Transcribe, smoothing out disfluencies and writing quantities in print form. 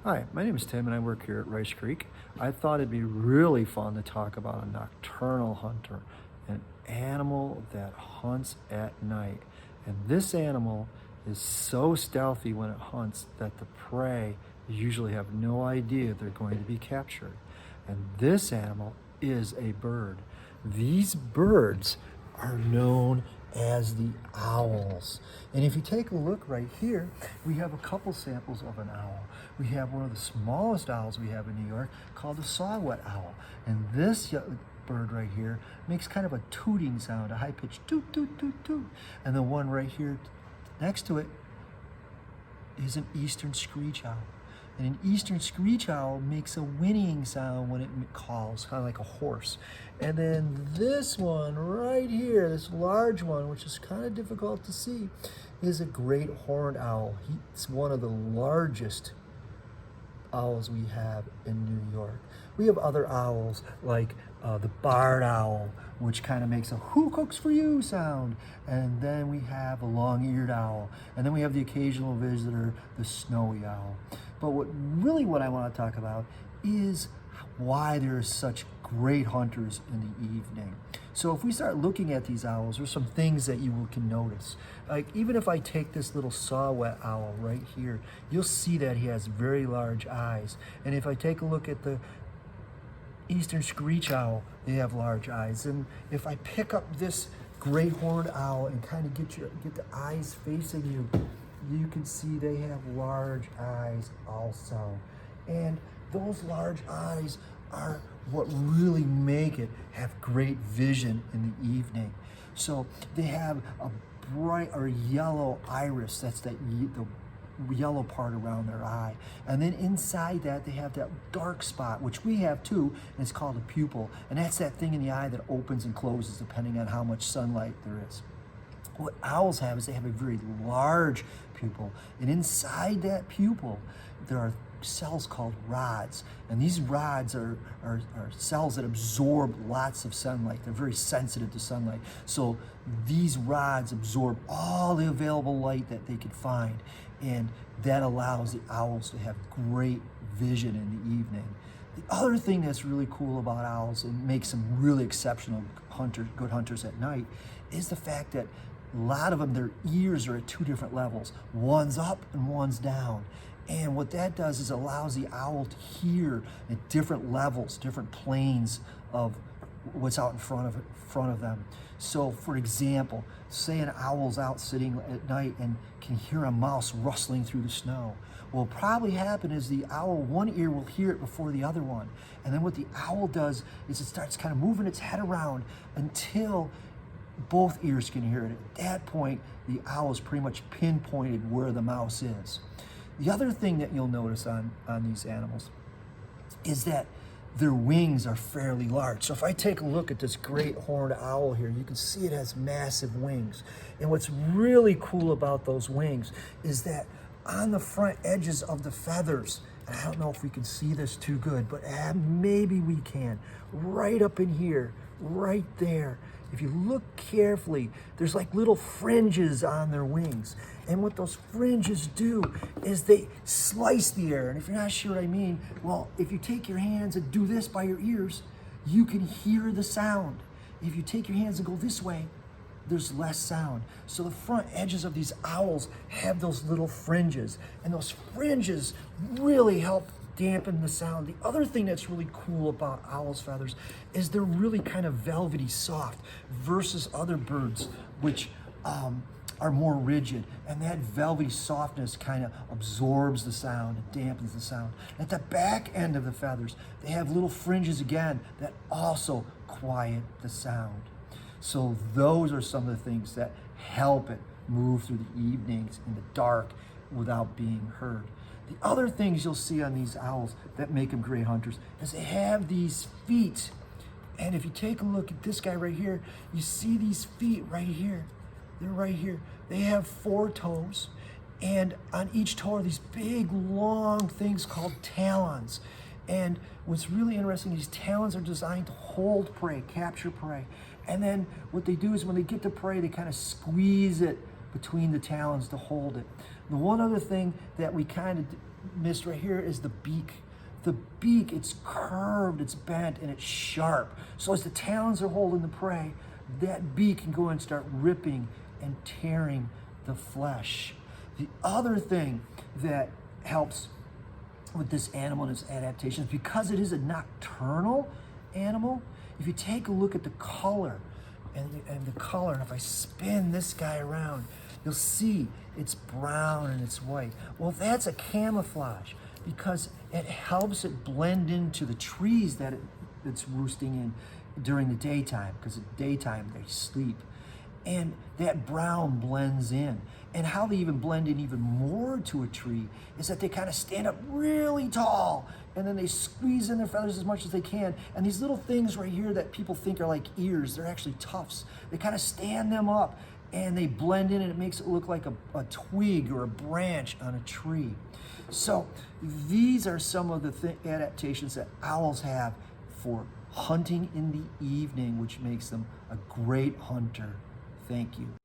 Hi, my name is Tim and I work here at Rice Creek. I thought it'd be really fun to talk about a nocturnal hunter, an animal that hunts at night. And this animal is so stealthy when it hunts that the prey usually have no idea they're going to be captured. And this animal is a bird. These birds are known as the owls. And if you take a look right here, we have a couple samples of an owl. We have one of the smallest owls we have in New York called the saw-whet owl. And this bird right here makes kind of a tooting sound, a high-pitched toot, toot, toot, toot. And the one right here next to it is an eastern screech owl. And an eastern screech owl makes a whinnying sound when it calls, kind of like a horse. And then this one right here, this large one, which is kind of difficult to see, is a great horned owl. He's one of the largest owls we have in New York. We have other owls like the barred owl, which kind of makes a "who cooks for you" sound. And then we have a long-eared owl. And then we have the occasional visitor, the snowy owl. But what I want to talk about is why there are such great hunters in the evening. So if we start looking at these owls, there's some things that you can notice. Like even if I take this little saw-whet owl right here, you'll see that he has very large eyes. And if I take a look at the eastern screech owl, they have large eyes. And if I pick up this great horned owl and kind of get the eyes facing you, you can see they have large eyes also. And those large eyes are what really make it have great vision in the evening. So they have a bright or yellow iris, that's the yellow part around their eye. And then inside that, they have that dark spot, which we have too, and it's called a pupil. And that's that thing in the eye that opens and closes depending on how much sunlight there is. What owls have is they have a very large pupil, and inside that pupil there are cells called rods, and these rods are cells that absorb lots of sunlight. They're very sensitive to sunlight, so these rods absorb all the available light that they could find, and that allows the owls to have great vision in the evening. The other thing that's really cool about owls and makes them really exceptional good hunters at night is the fact that a lot of them, their ears are at two different levels. One's up and one's down. And what that does is allows the owl to hear at different levels, different planes of what's out in front of them. So for example, say an owl's out sitting at night and can hear a mouse rustling through the snow. What will probably happen is the owl, one ear will hear it before the other one. And then what the owl does is it starts kind of moving its head around until both ears can hear it. At that point, the owl is pretty much pinpointed where the mouse is. The other thing that you'll notice on these animals is that their wings are fairly large. So if I take a look at this great horned owl here, you can see it has massive wings. And what's really cool about those wings is that on the front edges of the feathers, and I don't know if we can see this too good, but maybe we can, right up in here, right there. If you look carefully, there's like little fringes on their wings. And what those fringes do is they slice the air. And if you're not sure what I mean, well, if you take your hands and do this by your ears, you can hear the sound. If you take your hands and go this way, there's less sound. So the front edges of these owls have those little fringes. And those fringes really help dampen the sound. The other thing that's really cool about owls' feathers is they're really kind of velvety soft versus other birds, which are more rigid. And that velvety softness kind of absorbs the sound and dampens the sound. At the back end of the feathers, they have little fringes again that also quiet the sound. So those are some of the things that help it move through the evenings in the dark without being heard. The other things you'll see on these owls that make them great hunters is they have these feet. And if you take a look at this guy right here, you see these feet right here. They're right here. They have 4 toes. And on each toe are these big, long things called talons. And what's really interesting, these talons are designed to hold prey, capture prey. And then what they do is when they get to prey, they kind of squeeze it between the talons to hold it. The one other thing that we kind of missed right here is the beak. The beak, it's curved, it's bent, and it's sharp. So as the talons are holding the prey, that beak can go and start ripping and tearing the flesh. The other thing that helps with this animal and its adaptations, because it is a nocturnal animal, if you take a look at the color, and the color, and if I spin this guy around, you'll see it's brown and it's white. Well, that's a camouflage because it helps it blend into the trees that it's roosting in during the daytime, because at daytime they sleep. And that brown blends in. And how they even blend in even more to a tree is that they kind of stand up really tall, and then they squeeze in their feathers as much as they can. And these little things right here that people think are like ears, they're actually tufts. They kind of stand them up and they blend in, and it makes it look like a twig or a branch on a tree. So these are some of the adaptations that owls have for hunting in the evening, which makes them a great hunter. Thank you.